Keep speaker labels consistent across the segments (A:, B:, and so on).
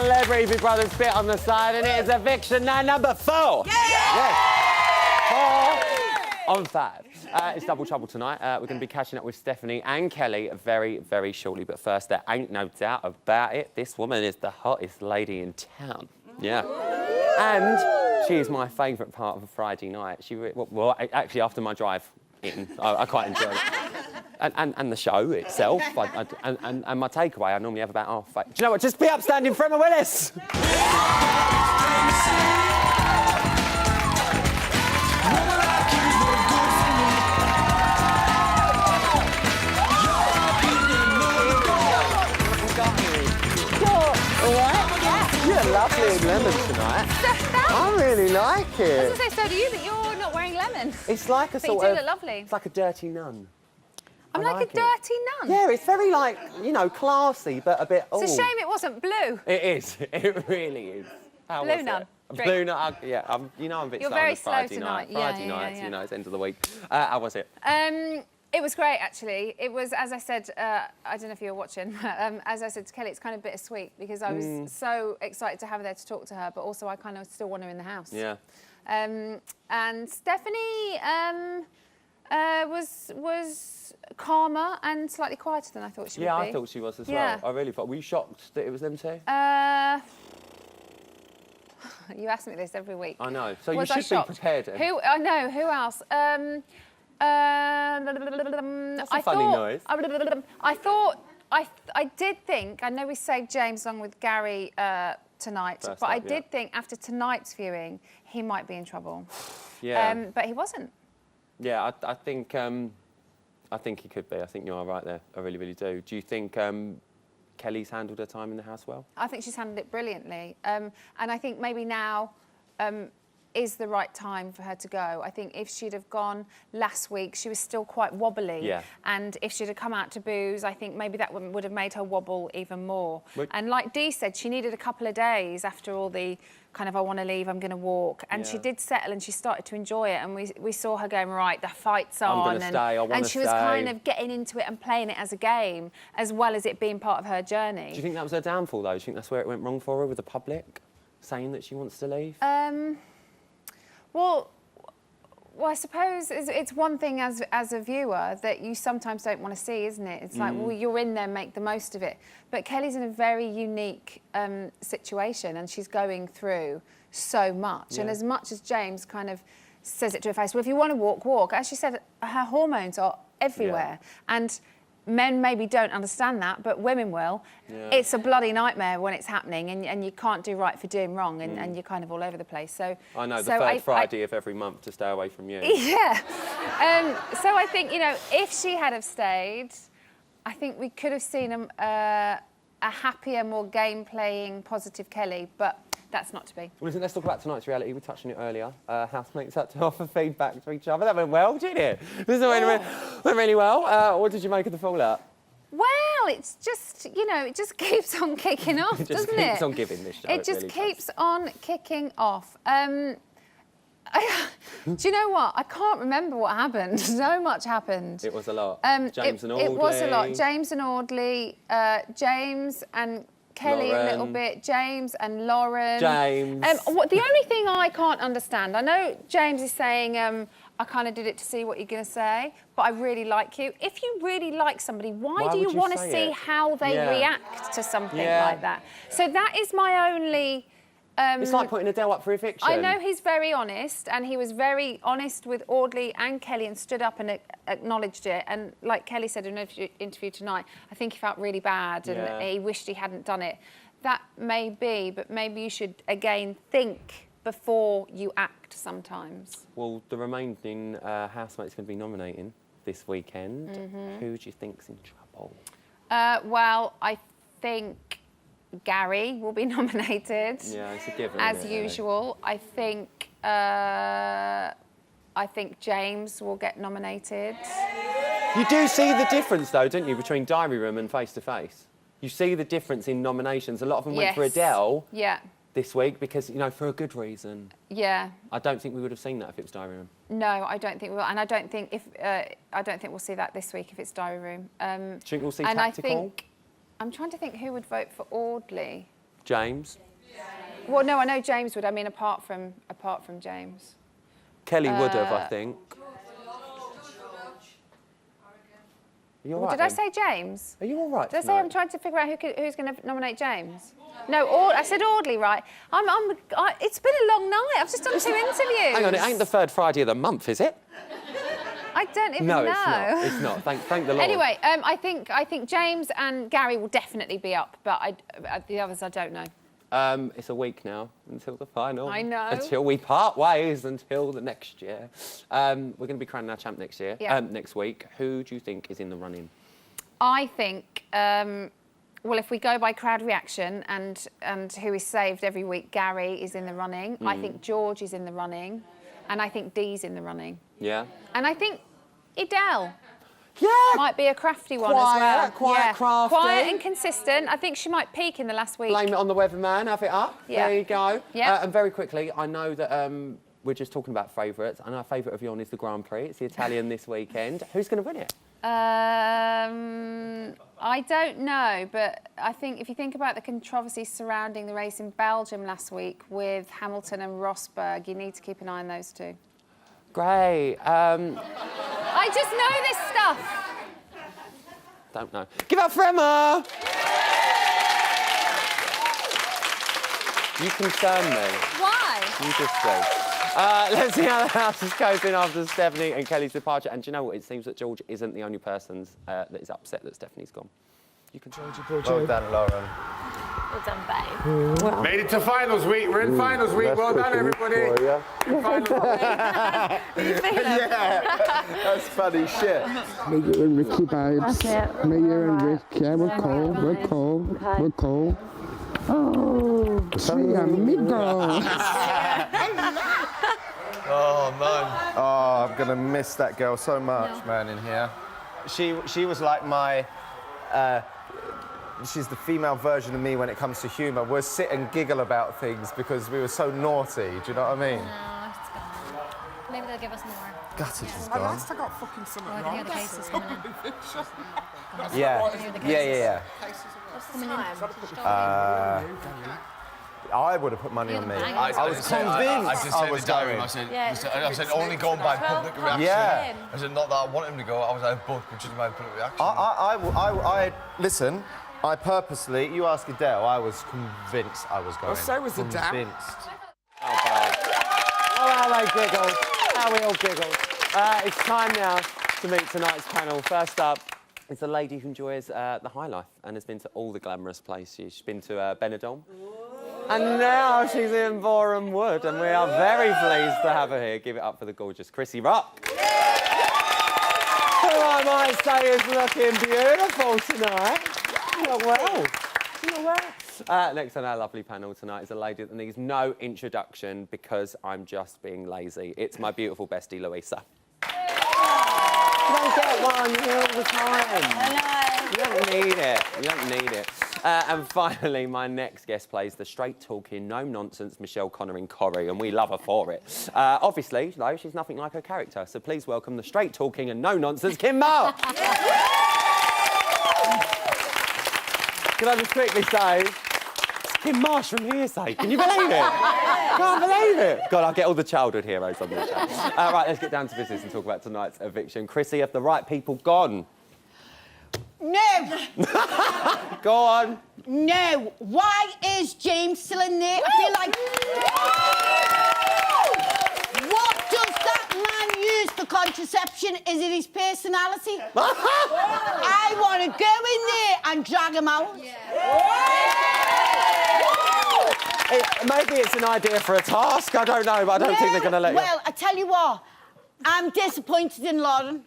A: Celebrity Brothers bit on the side, and it is eviction night number 4.
B: Yeah!
A: Yes. 4 on 5. It's double trouble tonight. We're going to be catching up with Stephanie and Kelly very, very shortly. But first, there ain't no doubt about it. This woman is the hottest lady in town. Yeah. And she is my favourite part of a Friday night. Well, actually, after my drive in, I quite enjoy it. And the show itself. And my takeaway, I normally have about half. Do you know what? Just be upstanding for Emma Willis. You're lovely in lemon tonight. I really like it.
B: I was going to say, so do you, but you're not wearing lemon.
A: It's like a
B: but
A: sort
B: you
A: of...
B: do look lovely.
A: It's like a dirty nun.
B: I'm like a
A: it.
B: dirty nun?
A: Yeah, it's very, like, you know, classy, but a bit...
B: It's a shame it wasn't blue.
A: It is. It really is. How
B: Blue
A: was
B: nun.
A: it? Blue nun. Yeah, you know I'm a bit
B: You're
A: slow
B: very
A: on a Friday
B: slow
A: night.
B: tonight.
A: Friday nights,
B: yeah.
A: you know, it's end of the week. How was it?
B: It was great, actually. It was, as I said, I don't know if you were watching, but as I said to Kelly, it's kind of bittersweet because I was so excited to have her there to talk to her, but also I kind of still want her in the house.
A: Yeah.
B: And Stephanie was calmer and slightly quieter than I thought she would be.
A: Yeah, I thought she was as well. I really thought. Were you shocked that it was them two?
B: You ask me this every week.
A: I know. So
B: Was
A: you
B: I
A: should be
B: shocked?
A: prepared.
B: I know. Who else?
A: That's a funny noise.
B: I did think. I know we saved James along with Gary tonight, but I did think after tonight's viewing he might be in trouble.
A: Yeah.
B: But he wasn't.
A: Yeah, I think he could be. I think you are right there. I really, really do. Do you think Kelly's handled her time in the house well?
B: I think she's handled it brilliantly. And I think maybe now is the right time for her to go. I think if she'd have gone last week, she was still quite wobbly.
A: Yeah.
B: And if she'd have come out to booze, I think maybe that would have made her wobble even more. And like Dee said, she needed a couple of days after all the kind of, I want to leave, I'm going to walk. And she did settle and she started to enjoy it. And we saw her going, right, the fight's on.
A: I'm going to stay, I want to stay.
B: And she was kind of getting into it and playing it as a game, as well as it being part of her journey.
A: Do you think that was her downfall, though? Do you think that's where it went wrong for her with the public, saying that she wants to leave?
B: Well, I suppose it's one thing as a viewer that you sometimes don't want to see, isn't it? It's like, well, you're in there, make the most of it. But Kelly's in a very unique situation and she's going through so much. And as much as James kind of says it to her face, well, if you want to walk, walk. As she said, her hormones are everywhere. And men maybe don't understand that, but women will. Yeah. It's a bloody nightmare when it's happening and you can't do right for doing wrong and you're kind of all over the place. So
A: I know, the third Friday of every month to stay away from you.
B: Yeah. So I think, you know, if she had have stayed, I think we could have seen a happier, more game-playing, positive Kelly, but that's not to be.
A: Well, listen, let's talk about tonight's reality. We touched on it earlier. Housemates had to offer feedback to each other. That went well, didn't it? Went really well. What did you make of the fallout?
B: Well, it's just, you know, it just keeps on kicking off, doesn't it?
A: It just keeps on giving this show.
B: It just keeps on kicking off. Do you know what? I can't remember what happened. So much happened.
A: It was a lot. James and Audley.
B: It was a lot. James and Audley, James and Kelly
A: Lauren.
B: a little bit, James and Lauren.
A: James.
B: The only thing I can't understand, I know James is saying, I kind of did it to see what you're going to say, but I really like you. If you really like somebody, why do you want to see how they react to something like that? So that is my only...
A: it's like putting Adele up for eviction.
B: I know he's very honest, and he was very honest with Audley and Kelly and stood up and acknowledged it. And like Kelly said in an interview tonight, I think he felt really bad and he wished he hadn't done it. That may be, but maybe you should, again, think before you act sometimes.
A: Well, the remaining housemates going to be nominating this weekend. Who do you think's in trouble?
B: Well, I think Gary will be nominated.
A: Yeah, it's a given.
B: As usual. I think James will get nominated.
A: You do see the difference, though, don't you, between Diary Room and Face to Face? You see the difference in nominations. A lot of them went for Adele this week because, you know, for a good reason.
B: Yeah.
A: I don't think we would have seen that if it was Diary Room.
B: No, I don't think we will, and I don't think we'll see that this week if it's Diary Room.
A: Do you think we'll see
B: and
A: Tactical?
B: I'm trying to think who would vote for Audley.
A: James?
B: Well, no, I know James would. I mean, apart from James.
A: Kelly would have, I think. Are you all right,
B: Did I
A: then?
B: say James?
A: Are you all right?
B: Did I say
A: tonight?
B: I'm trying to figure out who's going to nominate James? No, I said Audley, right? It's been a long night. I've just done 2 interviews.
A: Hang on, it ain't the 3rd Friday of the month, is it?
B: I don't even
A: No,
B: know.
A: it's not. It's not. Thank the Lord.
B: Anyway, I think James and Gary will definitely be up, but the others I don't know.
A: It's a week now until the final.
B: I know.
A: Until we part ways until the next year. We're going to be crowning our champ next year.
B: Yeah.
A: Next week. Who do you think is in the running?
B: I think, well, if we go by crowd reaction and who is saved every week, Gary is in the running. I think George is in the running. And I think Dee's in the running.
A: Yeah.
B: And I think Edel
A: Yeah.
B: might be a crafty one as
A: Quiet,
B: well.
A: quiet, crafty.
B: Quiet and consistent. I think she might peak in the last week.
A: Blame it on the weatherman. Have it up.
B: Yeah.
A: There you go.
B: Yeah.
A: And very quickly, I know that we're just talking about favourites. And our favourite of yours is the Grand Prix. It's the Italian this weekend. Who's going to win it?
B: I don't know, but I think if you think about the controversy surrounding the race in Belgium last week with Hamilton and Rosberg, you need to keep an eye on those two.
A: Great.
B: I just know this stuff.
A: Don't know. Give up for Emma! You concern me.
B: Why?
A: You just do. Let's see how the house is coping after Stephanie and Kelly's departure. And do you know what? It seems that George isn't the only person that is upset that Stephanie's gone. You can
C: Well done, Lauren.
D: Well done, babe.
C: Made it to finals week. We're in finals week. Well done, everybody.
D: How you feeling?
C: That's funny shit.
E: Me, you and Ricky, babes.
D: That's it.
E: Me, you and Rick. Yeah, we're cool. We're cool.
D: Okay.
E: We're cool. Oh, sweet amigos.
C: Oh, man. Oh, I'm going to miss that girl so much, man, in here. She was like my... she's the female version of me when it comes to humour. We'll sit and giggle about things because we were so naughty. Do you know what I mean?
D: No, it's gone. Maybe they'll give us more.
C: Gutted she's
F: I
C: gone.
F: got fucking something
D: Or I can hear the cases coming in.
C: Yeah.
D: What's coming in?
C: I would have put money on me.
D: I
C: was convinced
G: I just said
C: I
G: in
C: was
G: the diary,
C: going.
G: I said only going by public reaction.
C: Yeah.
G: I said not that I want him to go, I was like, but just by public reaction.
C: Listen, I purposely, you ask Adele, I was convinced I was going.
F: Well, so was Adele.
C: Convinced.
A: Oh, how they giggled. How we all giggled. It's time now to meet tonight's panel. First up, it's a lady who enjoys the high life and has been to all the glamorous places. She's been to Benidorm. And now she's in Boreham Wood, and we are very pleased to have her here. Give it up for the gorgeous Chrissy Rock. Who I might say is looking beautiful tonight. You look well. You look well. Next on our lovely panel tonight is a lady that needs no introduction because I'm just being lazy. It's my beautiful bestie, Louisa. You don't get one here all the time.
D: Hello.
A: You don't need it. You don't need it. And finally, my next guest plays the straight-talking, no-nonsense Michelle Connor in Corrie, and we love her for it. Obviously, though, she's nothing like her character, so please welcome the straight-talking and no-nonsense Kim Marsh. Can I just quickly say, it's Kim Marsh from Hearsay. Can you believe it? Can't believe it. God, I'll get all the childhood heroes on this show. Right, let's get down to business and talk about tonight's eviction. Chrissy, have the right people gone?
H: No,
A: Go on.
H: no. Why is James still in there? I feel like... What does that man use for contraception? Is it his personality? I want to go in there and drag him out.
A: Maybe it's an idea for a task. I don't know, but I don't think they're going to let you.
H: Well, I tell you what, I'm disappointed in Lauren.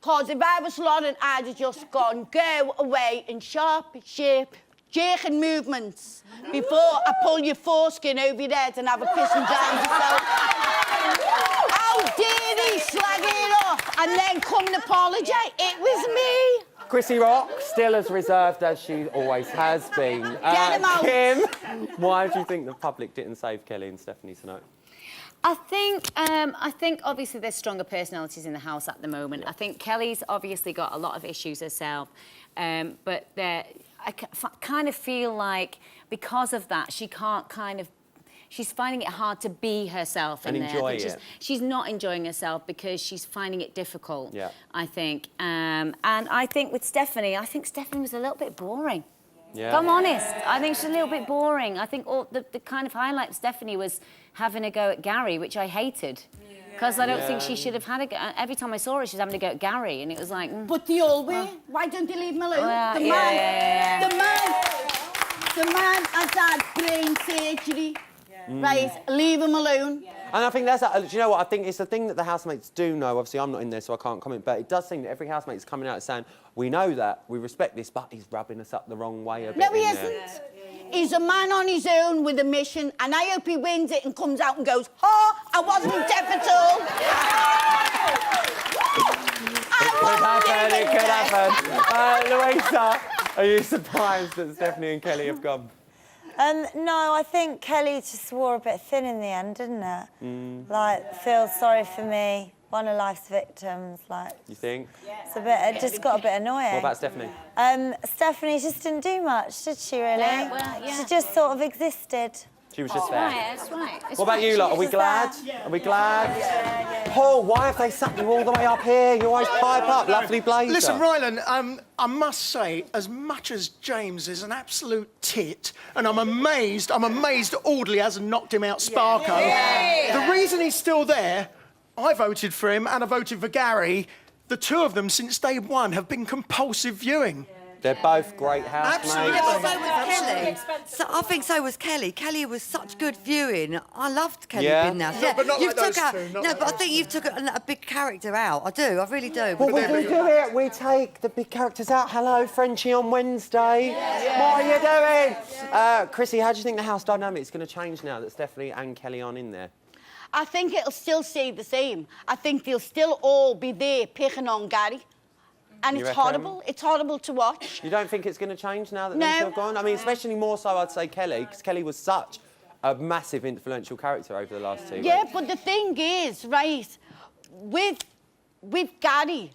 H: Because if I was Lauren, I'd have just gone, go away in sharp, jerking movements before I pull your foreskin over your head and have a piss and drown yourself. How dare he slag it off and then come and apologise? It was me.
A: Chrissy Rock, still as reserved as she always has been.
H: Get him out.
A: Kim, why do you think the public didn't save Kelly and Stephanie tonight?
I: I think obviously there's stronger personalities in the house at the moment. I think Kelly's obviously got a lot of issues herself, but kind of feel like because of that, she can't kind of. She's finding it hard to be herself in
A: And
I: there.
A: enjoy it.
I: She's not enjoying herself because she's finding it difficult,
A: Yeah.
I: I think. And I think with Stephanie, I think Stephanie was a little bit boring.
A: Yeah.
I: If I'm honest, I think she's a little bit boring. I think all the kind of highlight of Stephanie was having a go at Gary, which I hated. Because I don't think she should have had a go. Every time I saw her, she's having a go at Gary, and it was like...
H: But they all were. Why don't they leave him alone?
I: Well,
H: the
I: yeah.
H: man has had brain surgery. Right, leave him alone.
A: And I think that's, do you know what, I think it's a thing that the housemates do know. Obviously, I'm not in there, so I can't comment, but it does seem that every housemate is coming out and saying, we know that, we respect this, but he's rubbing us up the wrong way a bit.
H: No, he
A: in there.
H: isn't. He's a man on his own with a mission, and I hope he wins it and comes out and goes, oh, I wasn't deaf at all.
A: It could happen. Louisa, are you surprised that Stephanie and Kelly have gone?
F: No, I think Kelly just wore a bit thin in the end, didn't it? Like, feel sorry for me, one of life's victims, like...
A: You think?
F: It's a bit, it just got a bit annoying.
A: What about Stephanie?
F: Stephanie just didn't do much, did she, really?
I: Yeah, well, yeah.
F: She just sort of existed.
A: She was just there.
I: That's right.
A: What about you lot? Are we glad? Are we glad? Paul, why have they sat you all the way up here? You always pipe up. Lovely blazer.
J: Listen, Rylan, I must say, as much as James is an absolute tit, and I'm amazed Audley hasn't knocked him out Sparko. The reason he's still there, I voted for him and I voted for Gary. The two of them, since day one, have been compulsive viewing.
A: They're both great housemates.
K: Kelly. So I think so was Kelly. Kelly was such good viewing. I loved Kelly being there.
J: No, but not
K: you've
J: like
K: took
J: those
K: out.
J: two, not
K: No,
J: like
K: but I
J: those
K: think you've took a big character out. I do. I really do.
A: Well, we do it. We take the big characters out. Hello, Frenchie on Wednesday. What are you doing? Chrissy, how do you think the house dynamic is going to change now that Stephanie and Kelly aren't in there?
H: I think it'll still stay the same. I think they'll still all be there picking on Gary. And
A: You
H: it's
A: reckon?
H: horrible. It's horrible to watch.
A: You don't think it's going to change now that
H: No.
A: them two have gone? I mean, especially more so, I'd say Kelly, because Kelly was such a massive influential character over the last 2
H: Yeah,
A: weeks.
H: but the thing is, right, with Gary,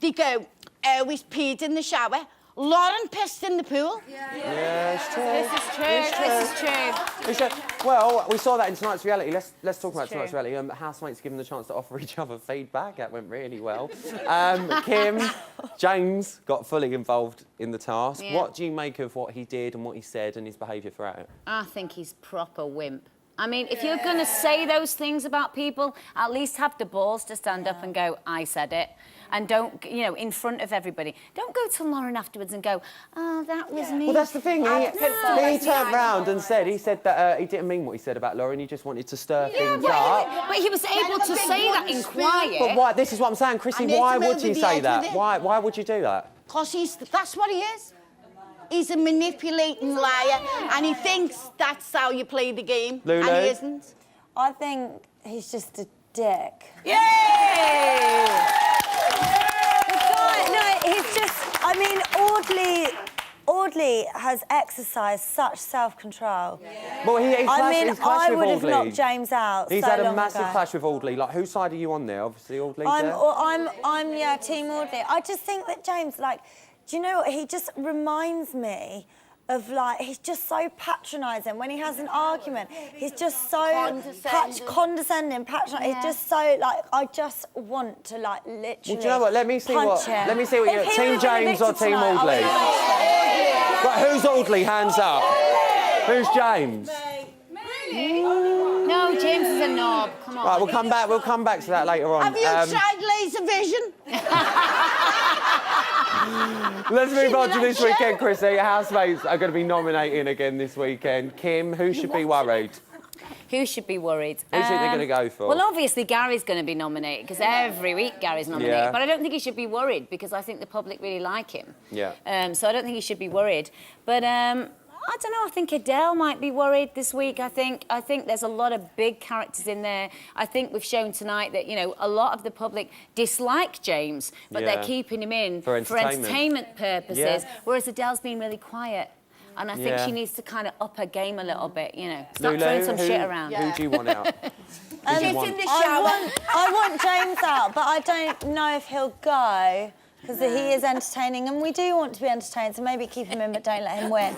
H: they go, oh, he's peed in the shower. Lauren pissed in the pool.
A: Yeah, it's true.
I: This is true. This is true.
A: It's true. Well, we saw that in tonight's reality. Let's talk about tonight's reality. Housemates given the chance to offer each other feedback. That went really well. Kim, James got fully involved in the task.
I: Yeah.
A: What do you make of what he did and what he said and his behaviour throughout it?
I: I think he's proper wimp. I mean, if you're going to say those things about people, at least have the balls to stand up and go, I said it. And don't, you know, in front of everybody. Don't go to Lauren afterwards and go, oh, that was me.
A: Well, that's the thing. He turned round and said that he didn't mean what he said about Lauren. He just wanted to stir things up.
I: But he was able to say that in quiet.
A: But why? This is what I'm saying, Chrissy.
H: And
A: Why
H: it's
A: would
H: over
A: he
H: the
A: say
H: edge
A: that?
H: with it.
A: Why would you do that?
H: Because that's what he is. He's a manipulating liar, and he thinks that's how you play the game.
A: Lulu?
H: And he isn't.
F: I think he's just a dick.
I: Yay!
F: No, he's just... I mean, Audley has exercised such self-control.
A: Well, he's
F: I would have knocked James out
A: He's
F: so
A: had a
F: long
A: massive
F: ago.
A: clash with Audley. Like, whose side are you on there? Obviously, Audley's there.
F: I'm yeah, Team Audley. I just think that James, like, do you know what? He just reminds me of, like, he's just so patronising. When he has an argument, he's just so condescending, patronising. He's just so, like, I just want to, like, literally
A: Well, do you know what? Let me see
F: punch him.
A: Let me see what
F: If
A: you're...
F: he
A: Team
F: would've been
A: James or
F: evicted
A: Team
F: tonight,
A: Audley? Right, who's Audley? Hands up. Who's James?
I: No, James is a knob. Come on.
A: Right, we'll come back to that later on.
H: Have you tried laser vision?
A: Let's move on to this weekend, Chrissy. Housemates are going to be nominating again this weekend. Kim, who should be worried?
I: Who should be worried?
A: Who do you think they're going to go for?
I: Well, obviously, Gary's going to be nominated, because every week Gary's nominated.
A: Yeah.
I: But I don't think he should be worried, because I think the public really like him.
A: Yeah.
I: So I don't think he should be worried. But I don't know, I think Adele might be worried this week. I think there's a lot of big characters in there. I think we've shown tonight that, you know, a lot of the public dislike James, but they're keeping him in
A: For
I: entertainment purposes,
A: Yeah.
I: whereas Adele's been really quiet. And I think
A: Yeah.
I: she needs to kind of up her game a little bit, you know. Stop
A: Lulu,
I: throwing some shit around.
A: Who do you want out?
F: I want James out, but I don't know if he'll go because he is entertaining, and we do want to be entertained, so maybe keep him in, but don't let him win.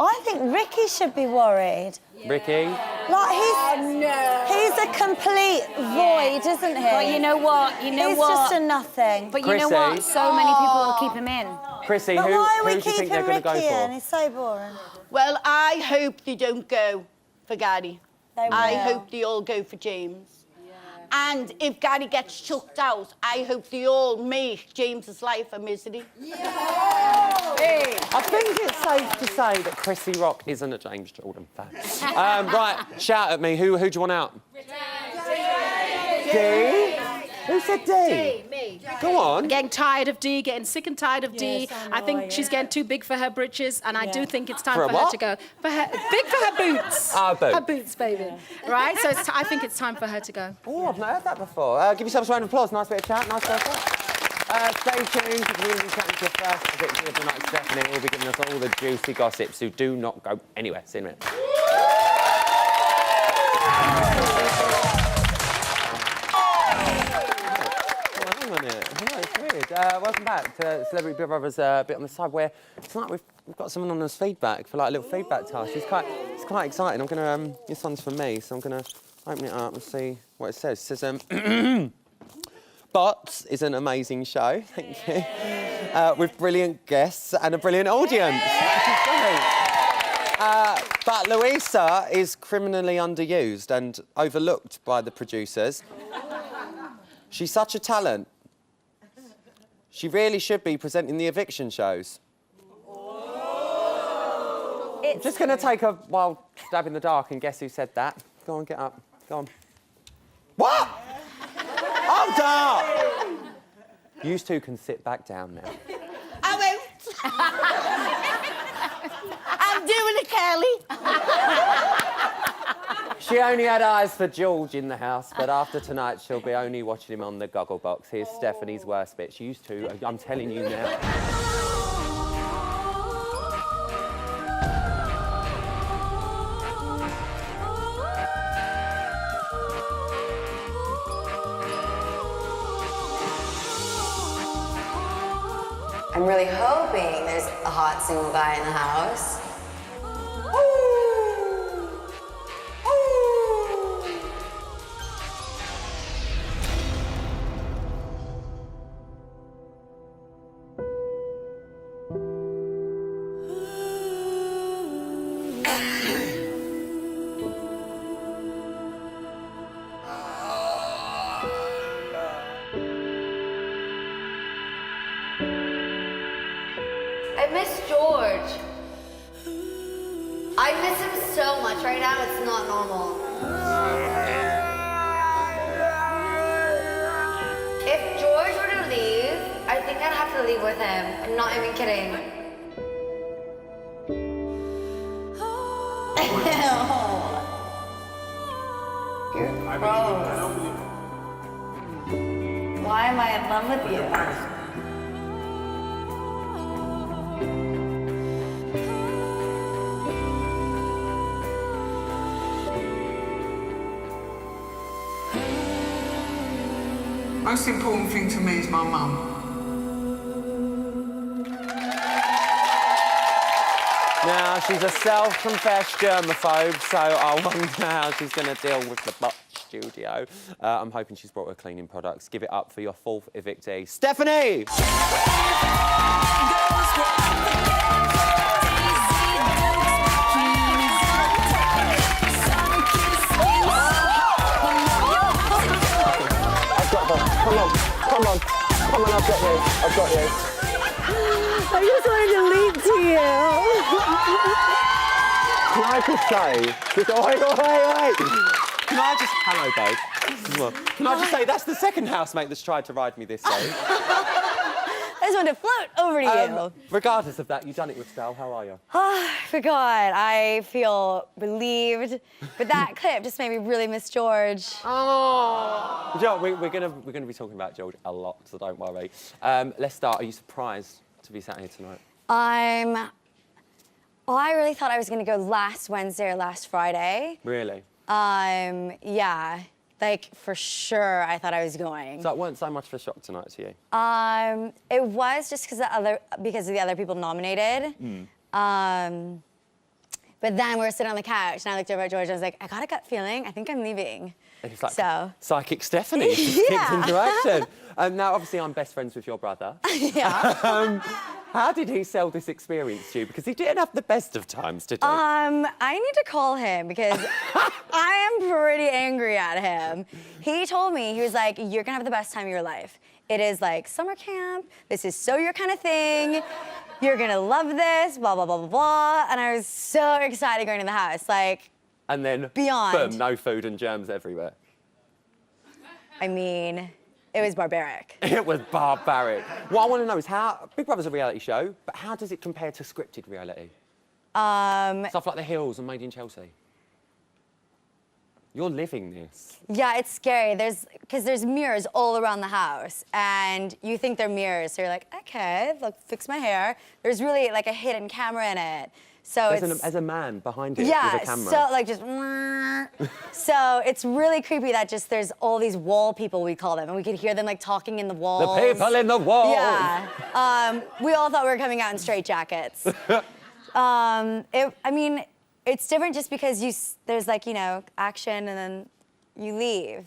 F: I think Ricky should be worried.
A: Ricky?
F: Like, he's a complete void, isn't he?
I: But you know what? You know
F: he's
I: what?
F: Just a nothing.
I: But you know what? So many people will keep him in.
A: Chrissy,
F: But why are we
A: who do you think they're
F: keeping
A: going to
F: Ricky
A: go
F: in?
A: for?
F: He's so boring.
H: Well, I hope they don't go for Gary. I
F: will.
H: hope they all go for James. And if Gary gets chucked out, I hope they all make James's life a misery.
A: I think it's safe to say that Chrissy Rock isn't a James Jordan fan. Right, shout at me. Who do you want out? D? Who said D?
L: Me.
A: Go on.
L: I'm getting tired of D, getting sick and tired of D. I think she's getting too big for her britches, and I do think it's time
A: For a
L: for her
A: what?
L: to go. Big for her boots.
A: Oh, boots.
L: Her boots, baby. Right? So I think it's time for her to go.
A: Oh, I've not heard that before. Give yourselves a round of applause. Nice bit of chat. Nice first one. Stay tuned because we're going to be chatting to your first victory of the night, Stephanie. Will be giving us all the juicy gossip, so do not go anywhere. See you in a minute. Hang on a minute. I know, it's weird. Welcome back to Celebrity Big Brother's bit on the side where tonight we've got some anonymous feedback for like a little feedback task. It's quite exciting. I'm gonna this one's for me, so I'm gonna open it up and see what it says. It says Bots is an amazing show, thank you, with brilliant guests and a brilliant audience. Which is great. But Louisa is criminally underused and overlooked by the producers. She's such a talent. She really should be presenting the eviction shows. I'm just going to take a wild stab in the dark and guess who said that. Go on, get up. Go on. What? Hold up! You two can sit back down now.
H: I won't. I'm doing it, Kelly.
A: She only had eyes for George in the house, but after tonight, she'll be only watching him on the goggle box. Here's Stephanie's worst bit. She used to, I'm telling you now.
M: I'm really hoping there's a hot single guy in the house. I miss George. I miss him so much. Right now, it's not normal. If George were to leave, I think I'd have to leave with him. I'm not even kidding. You're gross. Why am I in love with you?
N: Most important thing to me is my mum.
A: Now, she's a self-confessed germaphobe, so I wonder how she's going to deal with the botch studio. I'm hoping she's brought her cleaning products. Give it up for your fourth evictee, Stephanie! Come on, I've got you.
F: I just wanted to leap to you.
A: Can I just say, wait. Can I just, hello, babe. Can I just say, that's the second housemate that's tried to ride me this day.
F: I just wanted to float over to you.
A: Regardless of that, you've done it with style. How are you?
F: Oh, I forgot. I feel relieved. But that clip just made me really miss George.
A: Oh. Joe, we're gonna be talking about George a lot, so don't worry. Let's start. Are you surprised to be sat here tonight?
F: Well, I really thought I was going to go last Wednesday or last Friday.
A: Really?
F: Yeah.
O: Like, for sure, I thought I was going.
A: So it weren't so much of a shock tonight to you?
O: It was just because of the other people nominated. But then we were sitting on the couch, and I looked over at George, and I was like, I got a gut feeling. I think I'm leaving.
A: And it's like
O: So.
A: psychic Stephanie just kicked into action. Now, obviously, I'm best friends with your brother.
O: Yeah.
A: How did he sell this experience to you? Because he didn't have the best of times, did he?
O: I need to call him because I am pretty angry at him. He told me, he was like, you're gonna have the best time of your life. It is like summer camp. This is so your kind of thing. You're gonna love this, blah, blah, blah, blah, blah. And I was so excited going to the house, like,
A: and then,
O: beyond.
A: boom, no food and germs everywhere.
O: I mean, it was barbaric.
A: It was barbaric. What I want to know is how, Big Brother's a reality show, but how does it compare to scripted reality? Stuff like The Hills and Made in Chelsea. You're living this.
O: Yeah, it's scary. Because there's mirrors all around the house, and you think they're mirrors, so you're like, okay, look, fix my hair. There's really like a hidden camera in it. So
A: There's a man behind it
O: yeah,
A: with a camera.
O: so like just so it's really creepy that just there's all these wall people, we call them, and we could hear them like talking in the walls.
A: The people in the walls.
O: Yeah. We all thought we were coming out in straitjackets. I mean, it's different just because there's like, you know, action and then you leave.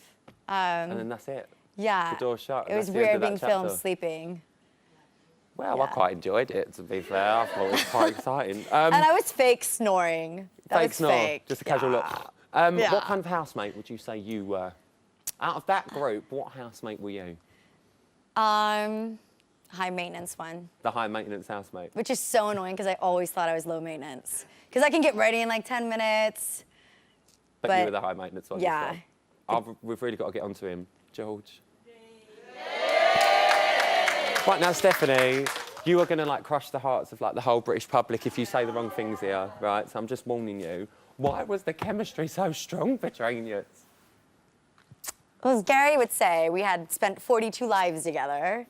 A: And then that's it.
O: Yeah.
A: The door's shut.
O: It was weird being filmed sleeping.
A: Well, I quite enjoyed it, to be fair. I thought it was quite exciting.
O: And I was fake snoring. That
A: Fake
O: was
A: snore,
O: fake.
A: just a casual look.
O: Yeah.
A: What kind of housemate would you say you were? Out of that group, what housemate were you?
O: High maintenance one.
A: The high maintenance housemate.
O: Which is so annoying because I always thought I was low maintenance. Because I can get ready in like 10 minutes.
A: But you were the high maintenance one.
O: Yeah.
A: We've really got to get onto him. George. Right now, Stephanie, you are going to like crush the hearts of like the whole British public if you say the wrong things here, right? So I'm just warning you. Why was the chemistry so strong between you?
O: Well, as Gary would say, we had spent 42 lives together.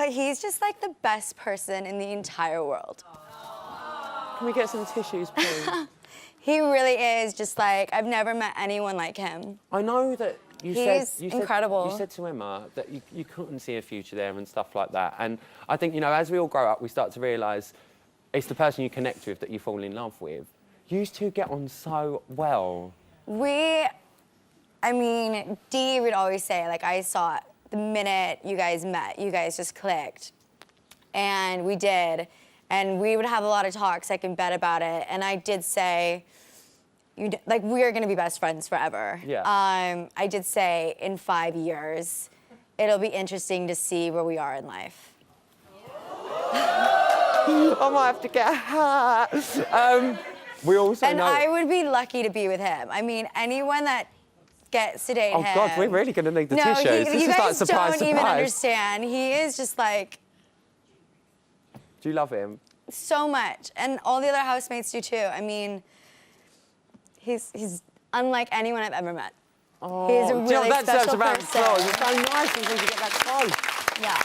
O: He's just like the best person in the entire world.
A: Can we get some tissues, please?
O: He really is just like, I've never met anyone like him.
A: I know that you
O: He's incredible.
A: You said to Emma that you couldn't see a future there and stuff like that. And I think, you know, as we all grow up, we start to realise it's the person you connect with that you fall in love with. You two get on so well.
O: I mean, Dee would always say, like, I saw it the minute you guys met. You guys just clicked. And we did. And we would have a lot of talks, like, in bed about it. And I did say, like, we're going to be best friends forever.
A: Yeah.
O: I did say, in 5 years, it'll be interesting to see where we are in life.
A: I might have to get a hat. We also
O: and
A: know...
O: I would be lucky to be with him. I mean, anyone that gets to date him...
A: Oh, God, we're really going to need the tissues.
O: You
A: is
O: guys
A: like surprise,
O: don't even
A: surprise.
O: understand. He is just like...
A: Do you love him?
O: So much. And all the other housemates do, too. I mean, he's unlike anyone I've ever met.
A: Oh,
O: he's a really
A: that
O: special
A: about
O: person.
A: applause. It's so nice when you get that close.
O: Yeah.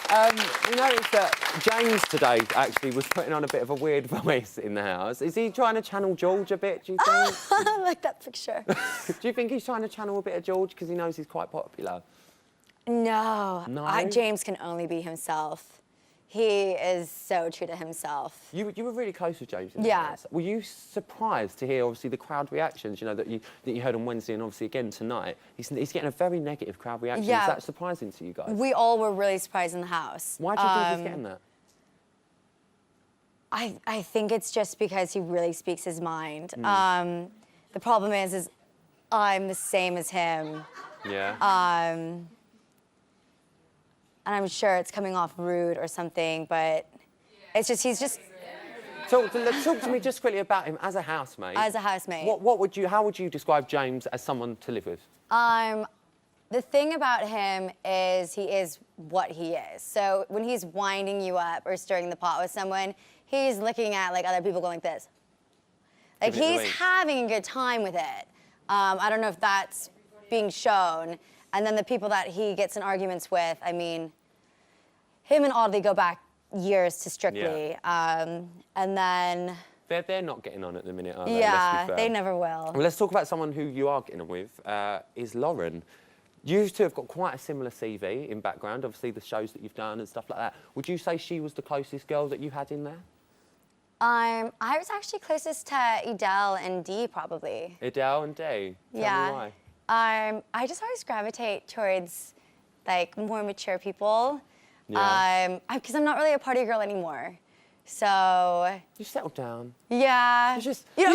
A: We noticed that James today actually was putting on a bit of a weird voice in the house. Is he trying to channel George a bit, do you think?
O: I like that picture.
A: Do you think he's trying to channel a bit of George because he knows he's quite popular?
O: No.
A: No?
O: James can only be himself. He is so true to himself.
A: You were really close with James in the
O: Yeah.
A: house. Were you surprised to hear, obviously, the crowd reactions, you know, that you heard on Wednesday and obviously again tonight? He's getting a very negative crowd reaction.
O: Yeah.
A: Is that surprising to you guys?
O: We all were really surprised in the house.
A: Why do you think he's getting that?
O: I think it's just because he really speaks his mind.
A: Mm.
O: The problem is I'm the same as him.
A: Yeah.
O: And I'm sure it's coming off rude or something, but it's just, he's just...
A: Talk to me just quickly about him as a housemate.
O: As a housemate.
A: How would you describe James as someone to live with?
O: The thing about him is he is what he is. So when he's winding you up or stirring the pot with someone, he's looking at like other people going like this. Like he's having a good time with it. I don't know if that's being shown. And then the people that he gets in arguments with, I mean, him and Audley go back years to Strictly.
A: Yeah.
O: And then
A: They're not getting on at the minute, are they?
O: Yeah,
A: Let's be fair.
O: they never will.
A: Well, let's talk about someone who you are getting on with, is Lauren. You two have got quite a similar CV in background, obviously the shows that you've done and stuff like that. Would you say she was the closest girl that you had in there?
O: I was actually closest to Edel and Dee, probably.
A: Edel and Dee? Tell
O: Yeah.
A: me why.
O: I just always gravitate towards, like, more mature people.
A: Yeah.
O: Because I'm not really a party girl anymore. So...
A: You settled down.
O: Yeah.
A: You're just
O: I'm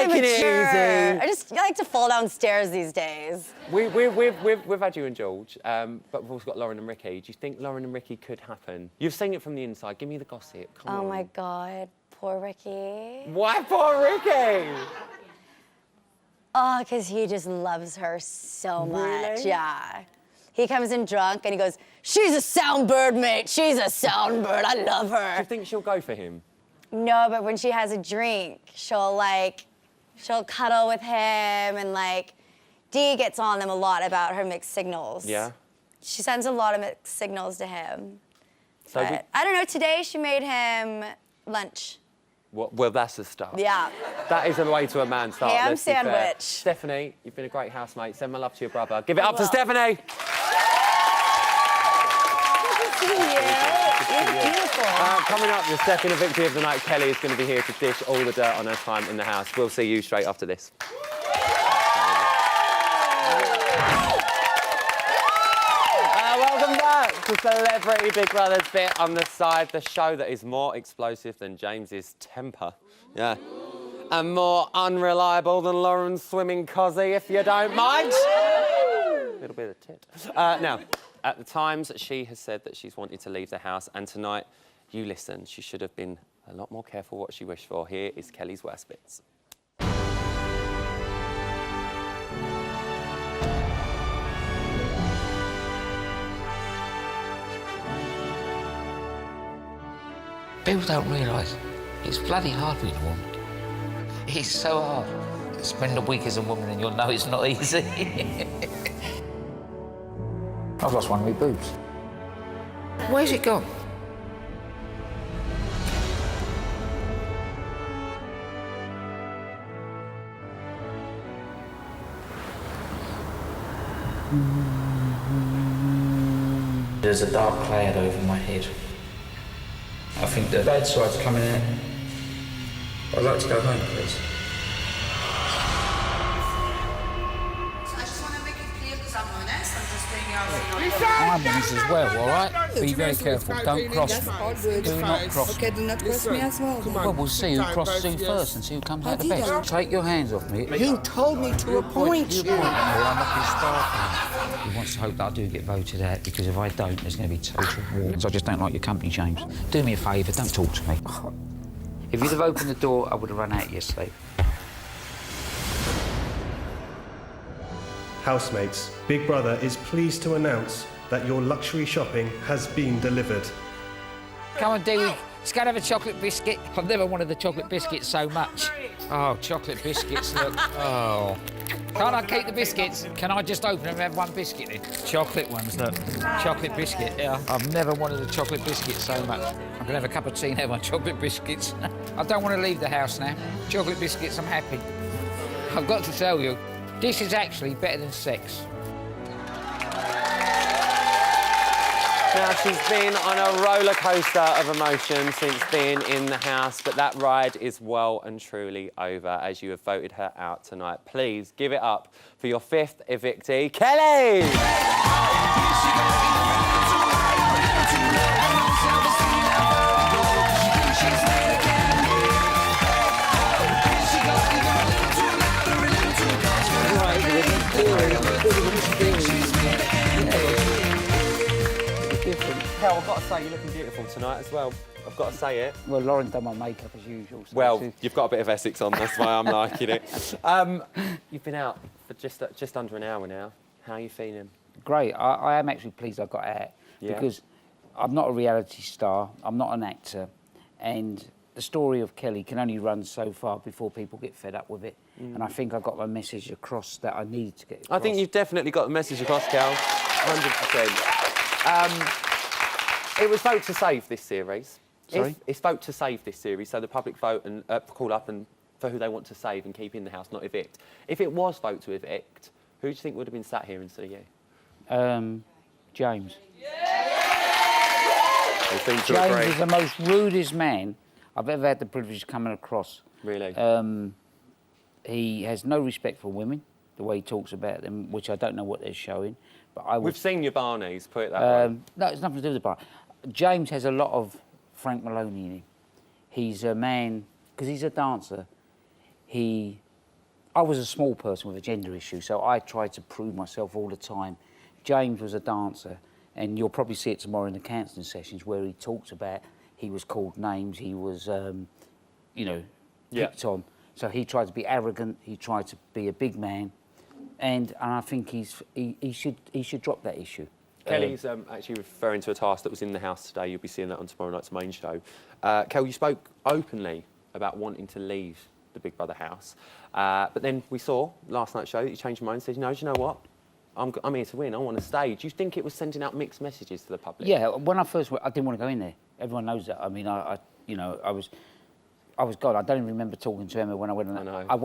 A: taking it easy.
O: I like to fall downstairs these days.
A: We've had you and George, but we've also got Lauren and Ricky. Do you think Lauren and Ricky could happen? You've seen it from the inside. Give me the gossip. Come on.
O: Oh, my God. Poor Ricky.
A: Why poor Ricky?
O: Oh, because he just loves her so much.
A: Really?
O: Yeah. He comes in drunk and he goes, "She's a sound bird, mate. She's a sound bird. I love her."
A: Do you think she'll go for him?
O: No, but when she has a drink, she'll cuddle with him, and like, Dee gets on them a lot about her mixed signals.
A: Yeah.
O: She sends a lot of mixed signals to him.
A: So
O: But I don't know, today she made him lunch.
A: well, that's the start.
O: Yeah.
A: That is a way to a man start.
O: Ham
A: let's be fair.
O: sandwich.
A: Stephanie, you've been a great housemate. Send my love to your brother. Give it up for Stephanie. Coming up, the second victory of the night, Kelly is going to be here to dish all the dirt on her time in the house. We'll see you straight after this. Welcome back to Celebrity Big Brother's bit on the side, the show that is more explosive than James's temper. Yeah. And more unreliable than Lauren's swimming cosy, if you don't mind. A little bit of tit. Now, at the times, she has said that she's wanted to leave the house, and tonight, you listen, she should have been a lot more careful what she wished for. Here is Kelly's worst bits.
P: People don't realise it's bloody hard being a woman. It's so hard. Spend a week as a woman and you'll know it's not easy. I've lost one of my boobs. Where's it gone? There's a dark cloud over my head. I think the bad side's coming out. I'd like to go home, please.
Q: I just want to make it clear because I'm honest. I'm just being honest.
P: I'm honest as well, all right? Be very careful. Don't cross me. Do not cross me.
Q: Okay, do not cross me as well.
P: Well, we'll see who crosses who first and see who comes out the best. Take your hands off me.
Q: You told me to appoint you.
P: You appoint me, or I'm up in Sparkle. He wants to hope that I do get voted out, because if I don't, there's going to be total war. I just don't like your company, James. Do me a favour, don't talk to me. If you'd have opened the door, I would have run out yesterday.
R: Housemates, Big Brother is pleased to announce that your luxury shopping has been delivered.
P: Come on, Dee, let's go and have a chocolate biscuit. I've never wanted the chocolate biscuit so much. Oh, chocolate biscuits, look. Oh. Can't I keep the biscuits? Can I just open them and have one biscuit then? Chocolate ones, look. Chocolate biscuit, yeah. I've never wanted a chocolate biscuit so much. I can have a cup of tea and have my chocolate biscuits. I don't want to leave the house now. Chocolate biscuits, I'm happy. I've got to tell you, this is actually better than sex.
A: Now, she's been on a roller coaster of emotion since being in the house, but that ride is well and truly over as you have voted her out tonight. Please give it up for your fifth evictee, Kelly! Hell, I've got to say, you're looking beautiful tonight as well. I've got to say it.
P: Well, Lauren done my makeup as usual. So
A: well, you've got a bit of Essex on, that's why I'm liking it. You've been out for just under an hour now. How are you feeling?
P: Great. I am actually pleased I got out.
A: Yeah.
P: Because I'm not a reality star, I'm not an actor, and the story of Kelly can only run so far before people get fed up with it. And I think I got my message across that I needed to get across.
A: I think you've definitely got the message across, Cal. 100%. It was vote to save this series.
P: Sorry?
A: It's vote to save this series, so the public vote and call up and for who they want to save and keep in the house, not evict. If it was vote to evict, who do you think would have been sat here instead of you?
P: James.
A: They seem to
P: James
A: agree.
P: is the most rudest man I've ever had the privilege of coming across.
A: Really?
P: He has no respect for women, the way he talks about them, which I don't know what they're showing. But
A: We've seen your Barneys, put it that way.
P: No, it's nothing to do with the bar. James has a lot of Frank Maloney in him. He's a man, because he's a dancer, I was a small person with a gender issue, so I tried to prove myself all the time. James was a dancer, and you'll probably see it tomorrow in the counselling sessions where he talks about he was called names, he was, picked on. So he tried to be arrogant, he tried to be a big man, and I think he should drop that issue.
A: Kelly's actually referring to a task that was in the house today. You'll be seeing that on tomorrow night's main show. Kel, you spoke openly about wanting to leave the Big Brother house, but then we saw last night's show that you changed your mind and said, no, do you know what? I'm here to win. I want to stay. Do you think it was sending out mixed messages to the public?
P: Yeah, when I first went, I didn't want to go in there. Everyone knows that. I mean, I was gone. I don't even remember talking to Emma when I went in there. I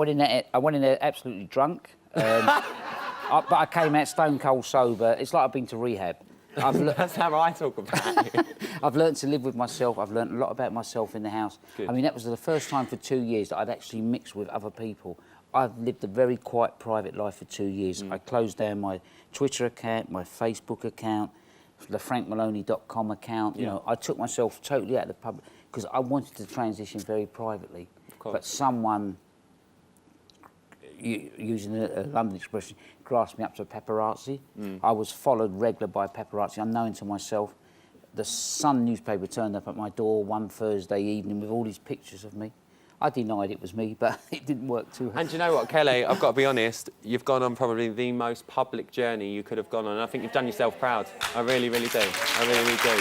P: went in there absolutely drunk. But I came out stone cold sober. It's like I've been to rehab.
A: That's how I talk about it.
P: I've learned to live with myself. I've learned a lot about myself in the house.
A: Good.
P: I mean, that was the first time for 2 years that I'd actually mixed with other people. I've lived a very quiet, private life for 2 years. I closed down my Twitter account, my Facebook account, the frankmaloney.com account. You know, I took myself totally out of the public because I wanted to transition very privately. But someone, using a London expression, grasped me up to paparazzi. I was followed regular by paparazzi, unknown to myself. The Sun newspaper turned up at my door one Thursday evening with all these pictures of me. I denied it was me, but it didn't work too hard.
A: And do you know what, Kelly? I've got to be honest. You've gone on probably the most public journey you could have gone on. And I think you've done yourself proud. I really, really do. I really, really do.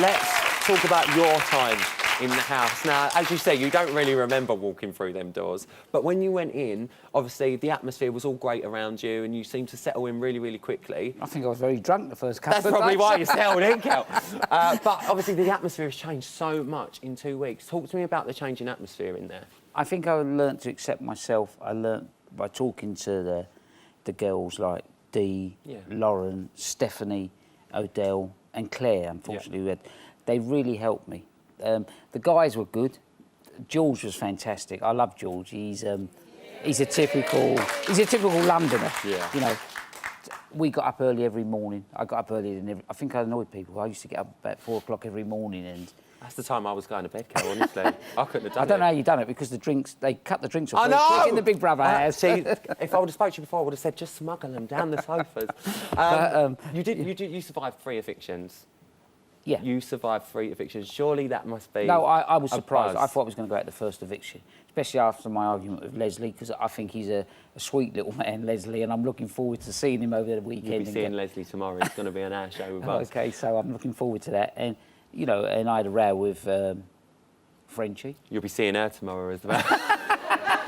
A: Let's talk about your time in the house. Now, as you say, you don't really remember walking through them doors. But when you went in, obviously, the atmosphere was all great around you and you seemed to settle in really, really quickly.
P: I think I was very drunk the first couple of
A: That's probably
P: days.
A: why you settled in, Kel. But obviously, the atmosphere has changed so much in 2 weeks. Talk to me about the change in atmosphere in there.
P: I think I learnt to accept myself. I learnt by talking to the girls like Dee, Lauren, Stephanie, Odell and Claire, unfortunately. They really helped me. The guys were good. George was fantastic. I love George. He's a typical Londoner.
A: Yeah.
P: You know, we got up early every morning. I got up earlier than I think I annoyed people. I used to get up about 4 o'clock every morning and.
A: That's the time I was going to bed, Kel, honestly. I couldn't have done it.
P: I don't know how you done it because they cut the drinks off.
A: I know!
P: Very quick in the Big Brother house.
A: See, if I would have spoke to you before, I would have said just smuggle them down the sofas. You survived 3 evictions.
P: Yeah.
A: You survived 3 evictions. Surely that must be.
P: No, I was surprised.
A: buzz.
P: I thought I was going to go out the first eviction, especially after my argument with Leslie, because I think he's a sweet little man, Leslie, and I'm looking forward to seeing him over the weekend.
A: You'll be seeing Leslie tomorrow. He's going to be on our show with us.
P: Okay, so I'm looking forward to that. And, you know, and I had a row with Frenchie.
A: You'll be seeing her tomorrow as well.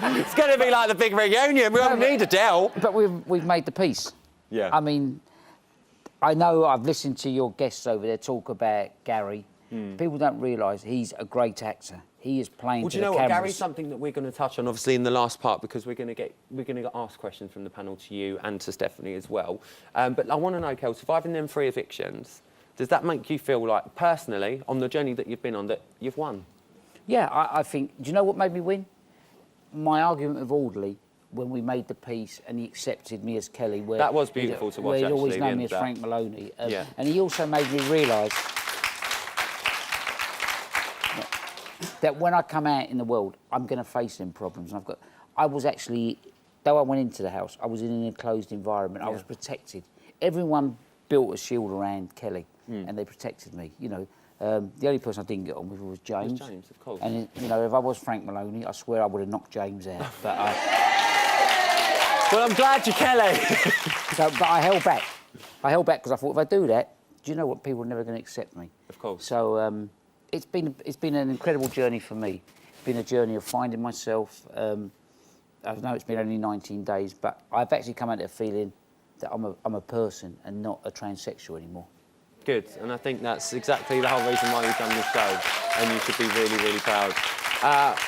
A: It's going to be like the big reunion. We don't need Adele.
P: But we've made the peace.
A: Yeah.
P: I mean, I know I've listened to your guests over there talk about Gary. People don't realise he's a great actor. He is playing
A: Well,
P: to
A: do you know
P: the
A: what?
P: cameras.
A: Gary's something that we're going to touch on, obviously, in the last part because we're going to get asked questions from the panel to you and to Stephanie as well. But I want to know, Kel, surviving them 3 evictions, does that make you feel like, personally, on the journey that you've been on, that you've won?
P: Yeah, I think. Do you know what made me win? My argument with Audley when we made the peace and he accepted me as Kelly. Where
A: that was beautiful to watch.
P: Where he'd always
A: actually,
P: known me as Frank Maloney.
A: Yeah.
P: And he also made me realise that when I come out in the world, I'm going to face them problems. And I was actually, though I went into the house, I was in an enclosed environment. I was protected. Everyone built a shield around Kelly, and they protected me. You know, the only person I didn't get on with was James.
A: James, of course.
P: And you know, if I was Frank Maloney, I swear I would have knocked James out. But
A: well, I'm glad you're Kelly.
P: But I held back. I held back because I thought if I do that, do you know what? People are never going to accept me.
A: Of course.
P: So it's been an incredible journey for me. It's been a journey of finding myself. I know it's been only 19 days, but I've actually come out of feeling that I'm a person and not a transsexual anymore.
A: good, and I think that's exactly the whole reason why you've done this show, and you should be really, really proud.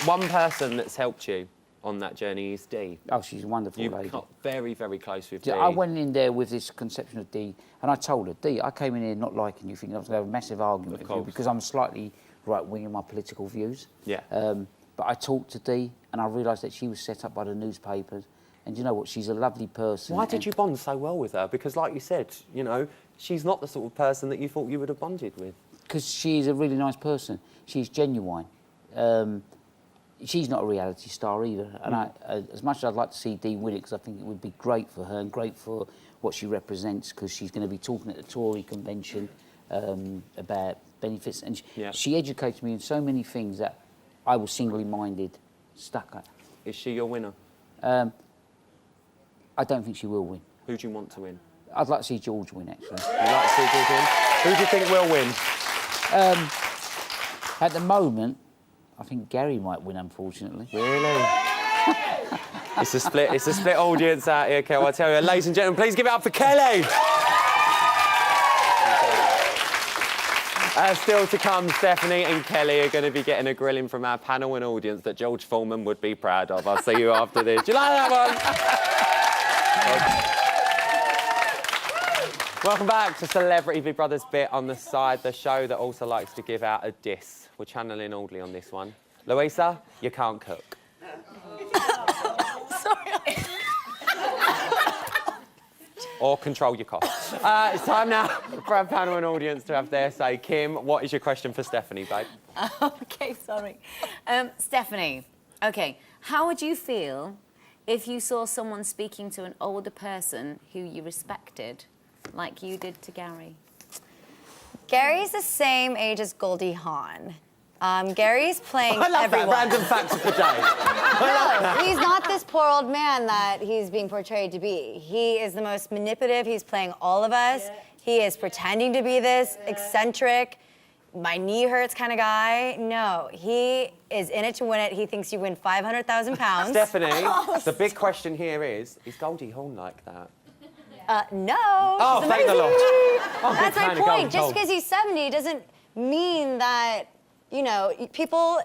A: One person that's helped you on that journey is Dee.
P: Oh, she's a wonderful lady.
A: You've got very, very close with Dee.
P: I went in there with this conception of Dee, and I told her, Dee, I came in here not liking you, thinking I was going to have a massive argument with you because I'm slightly right-wing in my political views.
A: Yeah.
P: But I talked to Dee, and I realised that she was set up by the newspapers. And you know what? She's a lovely person.
A: Why did you bond so well with her? Because, like you said, you know, she's not the sort of person that you thought you would have bonded with.
P: Because she's a really nice person. She's genuine. She's not a reality star either. And as much as I'd like to see Dee win it, because I think it would be great for her and great for what she represents, because she's going to be talking at the Tory convention about benefits. And she educated me in so many things that I was singly-minded, stuck at.
A: Is she your winner?
P: I don't think she will win.
A: Who do you want to win?
P: I'd like to see George win, actually.
A: You'd like to see George win? Who do you think will win?
P: At the moment, I think Gary might win, unfortunately.
A: Really? It's a split audience out here, Kel, I tell you. Ladies and gentlemen, please give it up for Kelly! Still to come, Stephanie and Kelly are going to be getting a grilling from our panel and audience that George Foreman would be proud of. I'll see you after this. Do you like that one? Welcome back to Celebrity Big Brother's bit on the side, the show that also likes to give out a diss. We're channeling Audley on this one. Louisa, you can't cook. Or control your cough. It's time now for our panel and audience to have their say. Kim, what is your question for Stephanie, babe?
I: OK, sorry. Stephanie, OK, how would you feel if you saw someone speaking to an older person who you respected, like you did to Gary?
O: Gary's the same age as Goldie Hawn. Gary's playing
A: I love
O: everyone.
A: that random fact of the day.
O: No, he's not this poor old man that he's being portrayed to be. He is the most manipulative. He's playing all of us. Yeah. He is pretending to be this eccentric, my knee hurts kind of guy. No, he is in it to win it. He thinks you win 500,000 pounds.
A: Stephanie, the big question here is Goldie Hawn like that?
O: No.
A: Oh, thank the Lord.
O: That's my point. Just because he's 70 doesn't mean that, you know, people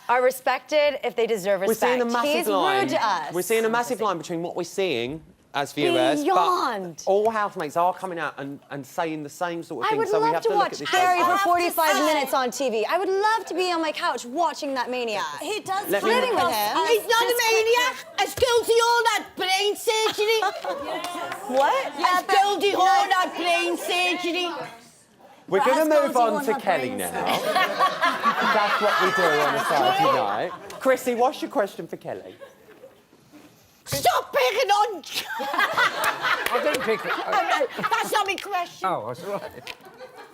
O: are respected if they deserve respect.
A: We're seeing a massive
O: He's
A: line.
O: rude to us.
A: We're seeing a massive line between what we're seeing as viewers,
O: Beyond.
A: but all housemates are coming out and saying the same sort of
O: I
A: thing.
O: would
A: So we
O: love
A: have
O: to
A: to look
O: watch
A: at this.
O: Gary for 45 minutes on TV. I would love to be on my couch watching that maniac.
F: He does
O: living with him.
H: He's not a maniac. As guilty all that brain surgery.
O: What?
H: As guilty all that brain surgery.
A: We're going to move on to Kelly now. That's what we do on a Saturday night. Chrissy, what's your question for Kelly?
H: Stop picking on...
P: I didn't pick it.
H: That's not my question.
P: Oh, that's right.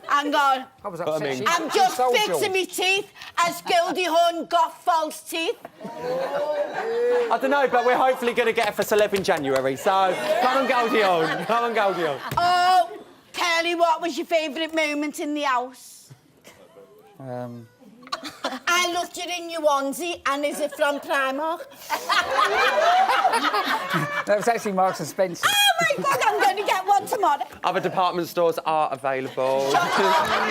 H: Hang on.
P: I was upset.
H: I'm just fixing my teeth as Goldie Hawn got false teeth.
A: I don't know, but we're hopefully going to get it for Celeb in January. So come on, Goldie Hawn. Come on, Goldie Hawn.
H: Oh, Kelly, what was your favourite moment in the house? I looked it in your onesie, and is it from Primark?
P: That was actually Marks and Spencer.
H: Oh my God, I'm going to get one tomorrow.
A: Other department stores are available.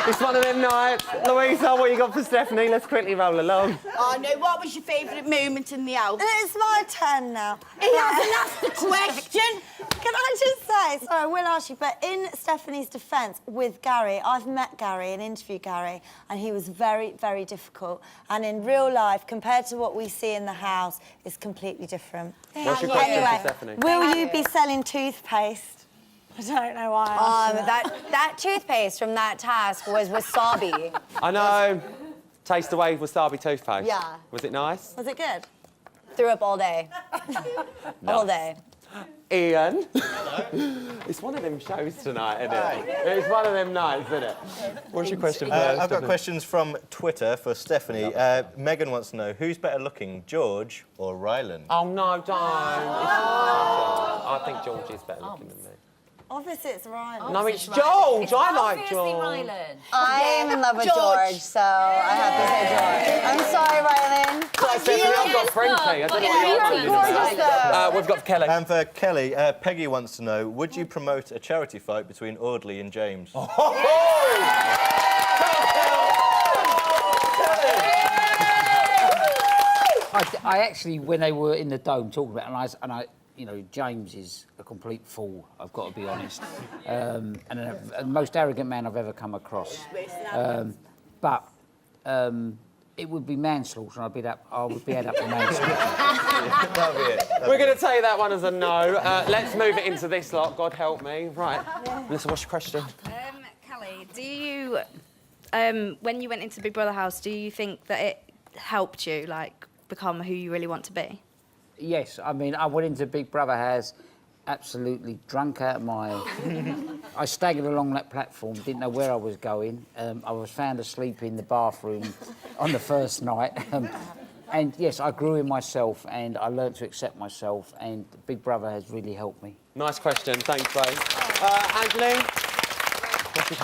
A: It's one of them nights. Louisa, what you got for Stephanie? Let's quickly roll along.
H: Oh no, what was your favourite moment in the house?
F: It's my turn now.
H: He hasn't asked the question.
F: Can I just say, sorry, I will ask you, but in Stephanie's defence with Gary, I've met Gary and interviewed Gary, and he was very, very difficult. And in real life, compared to what we see in the house, it's completely different.
A: What's your question
F: Anyway,
A: for Stephanie?
F: will you be selling toothpaste? I don't know why I asked
O: that toothpaste from that task was wasabi.
A: I know. Taste away wasabi toothpaste.
O: Yeah.
A: Was it nice?
F: Was it good?
O: Threw up all day. All day.
A: Ian. It's one of them shows tonight, isn't it? It's one of them nights, isn't it? What's your question for
C: I've got
A: Stephanie?
C: questions from Twitter for Stephanie. Megan wants to know, who's better looking, George or Rylan?
A: Oh, no, don't. I think George is better looking than me.
F: Obviously, it's Rylan.
A: No, it's George. I like George.
O: I am in love with George, so I have to say George. I'm sorry, Rylan.
A: I've got Frankie. I don't know what you're doing. We've got Kelly.
S: And for Kelly, Peggy wants to know, would you promote a charity fight between Audley and James?
P: I actually, when they were in the Dome talking about it, and I, you know, James is a complete fool, I've got to be honest. And the most arrogant man I've ever come across. But it would be manslaughter, and I would be head up for manslaughter.
S: That'll be it.
A: We're going to take that one as a no. Let's move it into this lot. God help me. Right. Melissa, what's your question?
T: Kelly, do you, when you went into Big Brother house, do you think that it helped you, like, become who you really want to be?
P: Yes, I mean, I went into Big Brother house absolutely drunk out of my... I staggered along that platform, didn't know where I was going. I was found asleep in the bathroom on the first night. And yes, I grew in myself and I learned to accept myself, and Big Brother has really helped me.
A: Nice question. Thanks, babe. Angeline,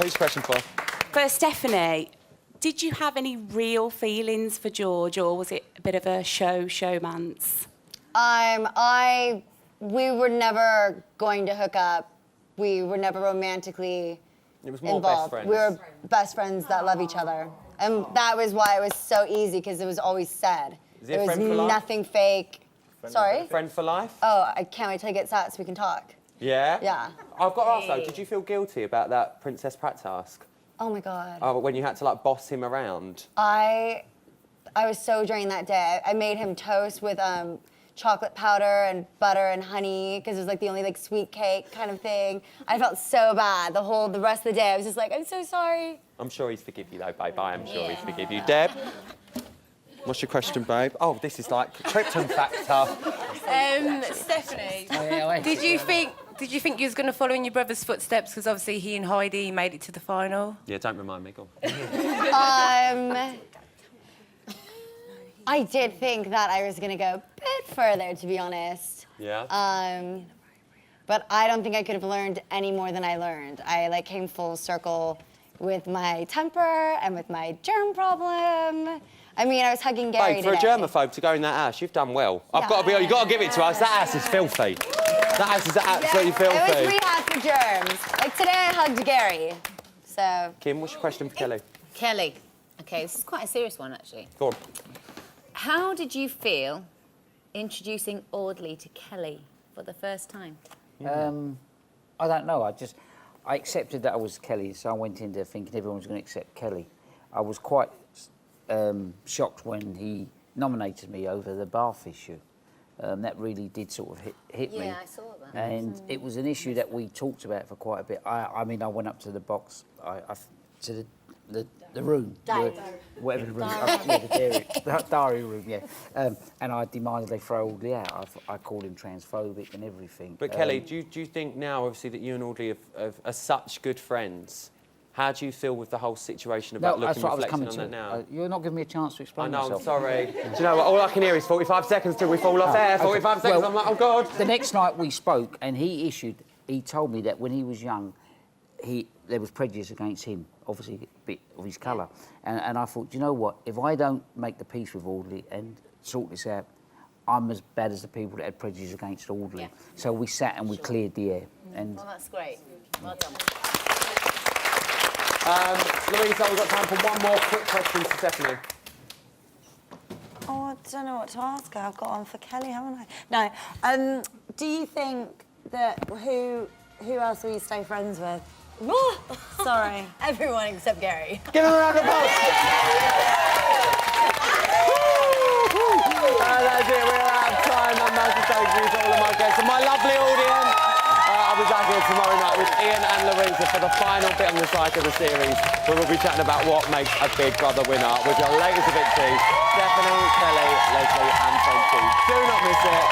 A: who's question for?
U: For Stephanie, did you have any real feelings for George, or was it a bit of a showmance?
O: We were never going to hook up. We were never romantically
A: involved.
O: Best friends. We were best friends that love each other. And that was why it was so easy, because it was always said.
A: Is it
O: was
A: friend for life?
O: nothing fake. Sorry?
A: Friend for life?
O: Oh, I can't wait till he gets out so we can talk.
A: Yeah?
O: Yeah.
A: I've got to ask, though, did you feel guilty about that Princess Pratt task?
O: Oh, my God.
A: Oh, when you had to, like, boss him around?
O: I was so drained that day. I made him toast with chocolate powder and butter and honey, because it was like the only like sweet cake kind of thing. I felt so bad the rest of the day. I was just like, I'm so sorry.
A: I'm sure he's forgive you, though, babe. I am sure he's forgive you. Deb, what's your question, babe? Oh, this is like Krypton factor.
V: Stephanie, did you think you was going to follow in your brother's footsteps? Because obviously he and Heidi made it to the final.
A: Yeah, don't remind me. Go on.
O: I did think that I was going to go a bit further, to be honest.
A: Yeah.
O: But I don't think I could have learned any more than I learned. I like came full circle with my temper and with my germ problem. I mean, I was hugging Gary
A: Babe, for
O: today.
A: a germaphobe to go in that ass, you've done well. You've got to give it to us. That ass is filthy. That ass is absolutely filthy.
O: It was rehab for germs. Like today I hugged Gary, so.
A: Kim, what's your question for Kelly?
I: Kelly. Okay, this is quite a serious one, actually.
A: Go on.
I: How did you feel introducing Audley to Kelly for the first time?
P: I don't know. I accepted that I was Kelly, so I went in there thinking everyone was going to accept Kelly. I was quite shocked when he nominated me over the bath issue. That really did sort of hit me.
I: Yeah, I saw that.
P: And it was an issue that we talked about for quite a bit. I mean, I went up to the box, to the room, whatever the room, the diary room, yeah. And I demanded they throw Audley out. I called him transphobic and everything.
A: But Kelly, do you think now, obviously, that you and Audley are such good friends? How do you feel with the whole situation about reflecting on that now?
P: You're not giving me a chance to explain myself.
A: I know, I'm sorry. Do you know what? All I can hear is 45 seconds till we fall off air. 45 seconds, I'm like, oh, God.
P: The next night we spoke, and he told me that when he was young, there was prejudice against him, obviously a bit of his colour. And I thought, do you know what? If I don't make the peace with Audley and sort this out, I'm as bad as the people that had prejudice against Audley. Yeah. So we sat and we cleared the air. And
I: well, that's great. Well done.
A: Louisa, we've got time for one more quick question to Stephanie.
F: Oh, I don't know what to ask her. I've got one for Kelly, haven't I? No. Do you think that who else will you stay friends with? Sorry.
O: Everyone except Gary.
A: Give him a round of applause. That's it. We're out of time. I'm Malcolm Stokes, all of my guests, and my lovely audience. I'll be back here tomorrow night with Ian and Louisa for the final bit on the side of the series, where we'll be chatting about what makes a Big Brother winner with your latest victories, Stephanie, Kelly, Leslie and Frankie. Do not miss it.